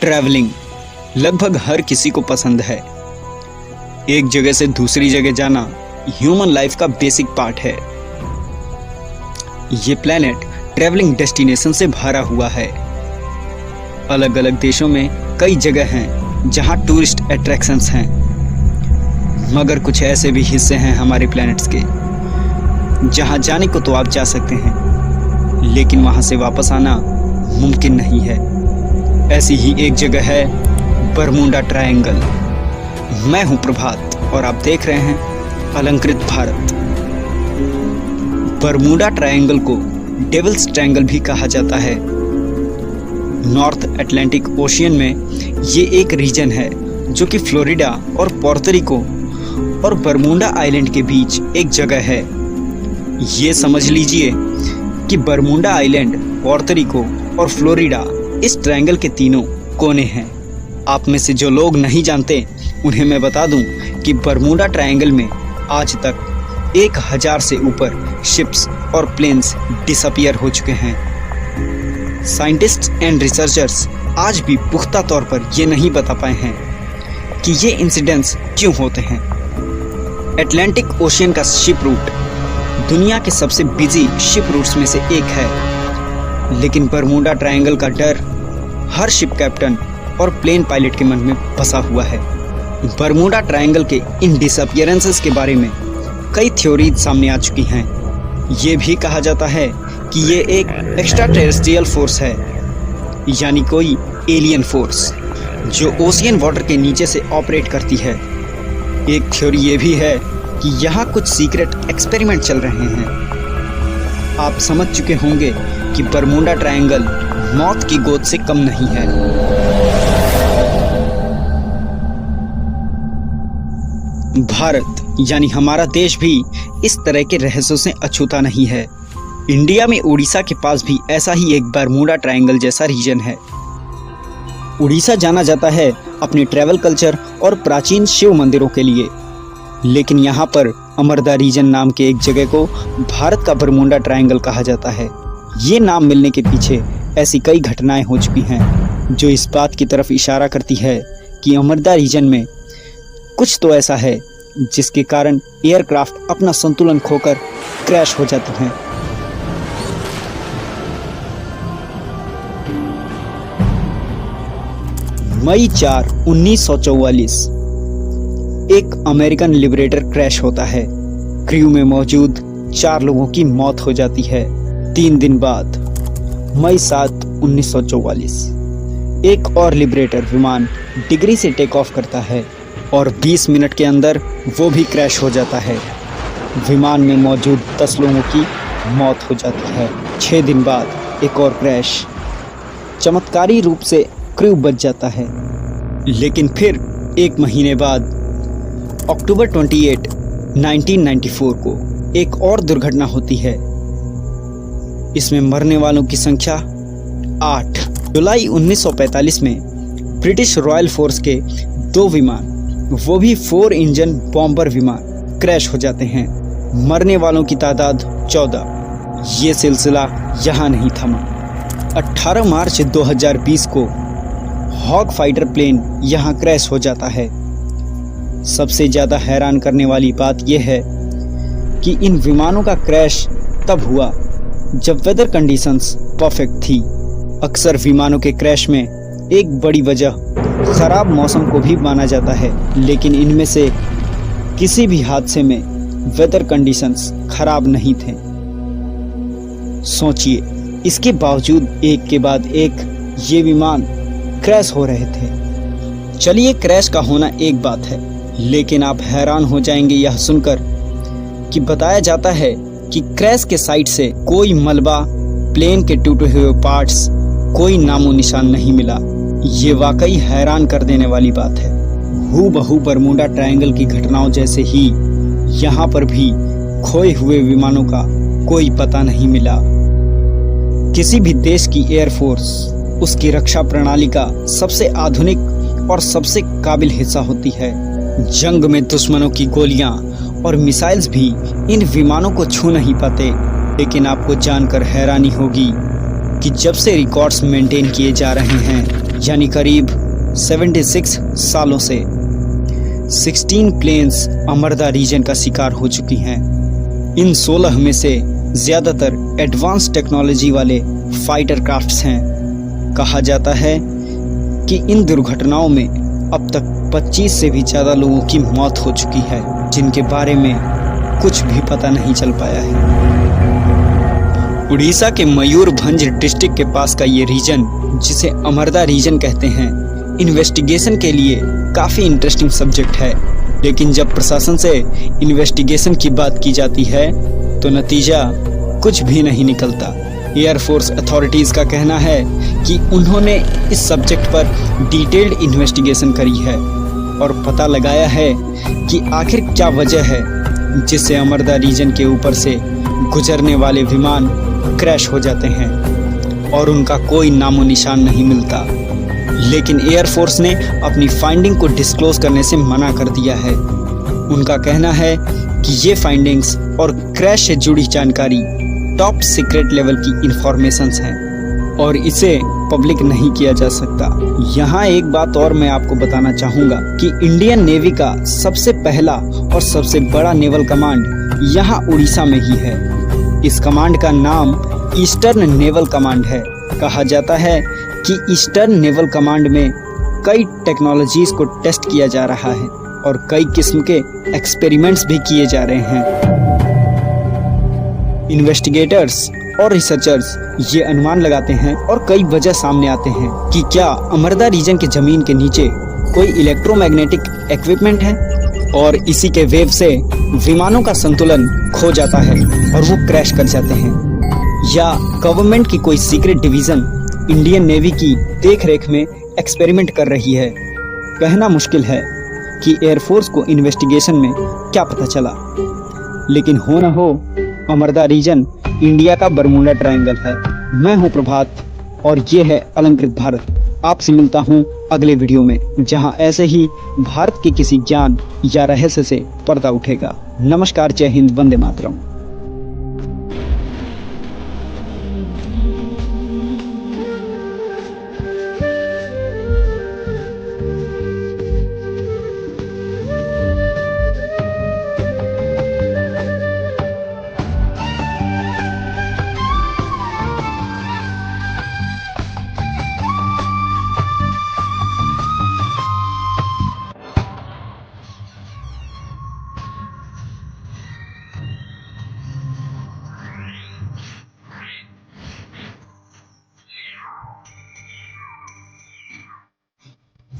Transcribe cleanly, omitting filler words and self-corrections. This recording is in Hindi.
ट्रैवलिंग लगभग हर किसी को पसंद है। एक जगह से दूसरी जगह जाना ह्यूमन लाइफ का बेसिक पार्ट है। ये प्लेनेट ट्रैवलिंग डेस्टिनेशन से भरा हुआ है। अलग अलग देशों में कई जगह हैं जहां टूरिस्ट अट्रैक्शंस हैं, मगर कुछ ऐसे भी हिस्से हैं हमारे प्लैनेट्स के जहां जाने को तो आप जा सकते हैं, लेकिन वहां से वापस आना मुमकिन नहीं है। ऐसी ही एक जगह है बरमूडा ट्रायंगल। मैं हूं प्रभात और आप देख रहे हैं अलंकृत भारत। बरमूडा ट्रायंगल को डेविल्स ट्रायंगल भी कहा जाता है। नॉर्थ अटलांटिक ओशियन में ये एक रीजन है जो कि फ्लोरिडा और पोर्टोरिको और बरमूडा आइलैंड के बीच एक जगह है। ये समझ लीजिए कि बरमूडा आइलैंड, पोर्टोरिको और फ्लोरिडा इस ट्रायंगल के तीनों कोने हैं। आप में से जो लोग नहीं जानते उन्हें मैं बता दूं कि बरमूडा ट्रायंगल में आज तक 1000 से ऊपर शिप्स और प्लेन्स डिसअपियर हो चुके हैं। साइंटिस्ट्स एंड रिसर्चर्स आज भी पुख्ता तौर पर ये नहीं बता पाए हैं कि ये इंसिडेंट्स क्यों होते हैं। अटलांटिक ओशियन का शिप रूट दुनिया के सबसे बिजी शिप रूट्स में से एक है, लेकिन बरमूडा ट्रायंगल का डर हर शिप कैप्टन और प्लेन पायलट के मन में बसा हुआ है। बरमूडा ट्रायंगल के इन डिसअपियरेंसेस के बारे में कई थ्योरीज सामने आ चुकी हैं। ये भी कहा जाता है कि ये एक एक्स्ट्रा टेरेस्ट्रियल फोर्स है, यानी कोई एलियन फोर्स जो ओशियन वाटर के नीचे से ऑपरेट करती है। एक थ्योरी ये भी है कि यहाँ कुछ सीक्रेट एक्सपेरिमेंट चल रहे हैं। आप समझ चुके होंगे कि बरमूडा ट्रायंगल मौत की गोद से कम नहीं है। भारत यानी हमारा देश भी इस तरह के रहस्यों से अछूता नहीं है। इंडिया में उड़ीसा के पास भी ऐसा ही एक बरमूडा ट्रायंगल जैसा रीजन है। उड़ीसा जाना जाता है अपने ट्रैवल कल्चर और प्राचीन शिव मंदिरों के लिए, लेकिन यहाँ पर अमरदा रीजन नाम के एक जगह को भारत का बरमूडा ट्रायंगल कहा जाता है। ये नाम मिलने के पीछे ऐसी कई घटनाएं हो चुकी हैं जो इस बात की तरफ इशारा करती है कि अमरदा रीजन में कुछ तो ऐसा है जिसके कारण एयरक्राफ्ट अपना संतुलन खोकर क्रैश हो जाते हैं। मई 4, 1944 एक अमेरिकन लिबरेटर क्रैश होता है। क्रू में मौजूद 4 लोगों की मौत हो जाती है। 3 दिन बाद मई 7, 1944 एक और लिबरेटर विमान डिग्री से टेक ऑफ करता है और 20 मिनट के अंदर वो भी क्रैश हो जाता है। विमान में मौजूद 10 लोगों की मौत हो जाती है। 6 दिन बाद एक और क्रैश। चमत्कारी रूप से क्रू बच जाता है, लेकिन फिर 1 महीने बाद अक्टूबर 28, 1994 को एक और दुर्घटना होती है। इसमें मरने वालों की संख्या 8। जुलाई 1945 में ब्रिटिश रॉयल फोर्स के 2 विमान, वो भी 4 इंजन बॉम्बर विमान क्रैश हो जाते हैं। मरने वालों की तादाद 14। ये सिलसिला यहाँ नहीं थमा। 18 मार्च 2020 को हॉग फाइटर प्लेन यहाँ क्रैश हो जाता है। सबसे ज़्यादा हैरान करने वाली बात यह है कि इन विमानों का क्रैश तब हुआ जब वेदर कंडीशंस परफेक्ट थी। अक्सर विमानों के क्रैश में एक बड़ी वजह खराब मौसम को भी माना जाता है, लेकिन इनमें से किसी भी हादसे में वेदर कंडीशंस खराब नहीं थे। सोचिए, इसके बावजूद एक के बाद एक ये विमान क्रैश हो रहे थे। चलिए, क्रैश का होना एक बात है, लेकिन आप हैरान हो जाएंगे यह सुनकर कि बताया जाता है कि क्रैश के साइट से कोई मलबा, प्लेन के टूटे हुए पार्ट्स, कोई नामो निशान नहीं मिला। ये वाकई हैरान कर देने वाली बात है। हूबहू बरमूडा ट्रायंगल की घटनाओं जैसे ही यहाँ पर भी खोए हुए विमानों का कोई पता नहीं मिला। किसी भी देश की एयरफोर्स उसकी रक्षा प्रणाली का सबसे आधुनिक और सबसे काबिल हिस्सा होती है। जंग में दुश्मनों की गोलियां और मिसाइल्स भी इन विमानों को छू नहीं पाते। लेकिन आपको जानकर हैरानी होगी कि जब से रिकॉर्ड्स मेंटेन किए जा रहे हैं, यानी करीब 76 सालों से 16 प्लेन्स अमरदा रीजन का शिकार हो चुकी हैं। इन 16 में से ज़्यादातर एडवांस टेक्नोलॉजी वाले फाइटर क्राफ्ट्स हैं। कहा जाता है कि इन दुर्घटनाओं में अब तक 25 से भी ज़्यादा लोगों की मौत हो चुकी है, जिनके बारे में कुछ भी पता नहीं चल पाया है। उड़ीसा के मयूरभंज डिस्ट्रिक्ट के पास का ये रीजन, जिसे अमरदा रीजन कहते हैं, इन्वेस्टिगेशन के लिए काफ़ी इंटरेस्टिंग सब्जेक्ट है। लेकिन जब प्रशासन से इन्वेस्टिगेशन की बात की जाती है तो नतीजा कुछ भी नहीं निकलता। एयरफोर्स अथॉरिटीज़ का कहना है कि उन्होंने इस सब्जेक्ट पर डिटेल्ड इन्वेस्टिगेशन करी है और पता लगाया है कि आखिर क्या वजह है जिससे अमरदा रीजन के ऊपर से गुजरने वाले विमान क्रैश हो जाते हैं और उनका कोई नामो निशान नहीं मिलता। लेकिन एयरफोर्स ने अपनी फाइंडिंग को डिस्क्लोज करने से मना कर दिया है। उनका कहना है कि ये फाइंडिंग्स और क्रैश से जुड़ी जानकारी टॉप सीक्रेट लेवल की इंफॉर्मेशंस हैं और इसे पब्लिक नहीं किया जा सकता। यहाँ एक बात और मैं आपको बताना चाहूँगा कि इंडियन नेवी का सबसे पहला और सबसे बड़ा नेवल कमांड यहाँ उड़ीसा में ही है। इस कमांड का नाम ईस्टर्न नेवल कमांड है। कहा जाता है कि ईस्टर्न नेवल कमांड में कई टेक्नोलॉजीज को टेस्ट किया जा रहा है और कई किस्म के एक्सपेरिमेंट्स भी किए जा रहे हैं। इन्वेस्टिगेटर्स और रिसर्चर्स ये अनुमान लगाते हैं और कई वजह सामने आते हैं कि क्या अमरदा रीजन के जमीन के नीचे कोई इलेक्ट्रोमैग्नेटिक इक्विपमेंट है और इसी के वेव से विमानों का संतुलन खो जाता है और वो क्रैश कर जाते हैं, या गवर्नमेंट की कोई सीक्रेट डिवीजन इंडियन नेवी की देखरेख में एक्सपेरिमेंट कर रही है। कहना मुश्किल है कि एयरफोर्स को इन्वेस्टिगेशन में क्या पता चला, लेकिन हो न हो अमरदा रीजन इंडिया का बरमूडा ट्रायंगल है। मैं हूं प्रभात और ये है अलंकृत भारत। आपसे मिलता हूं अगले वीडियो में, जहां ऐसे ही भारत के किसी ज्ञान या रहस्य से पर्दा उठेगा। नमस्कार, जय हिंद, वंदे मातरम।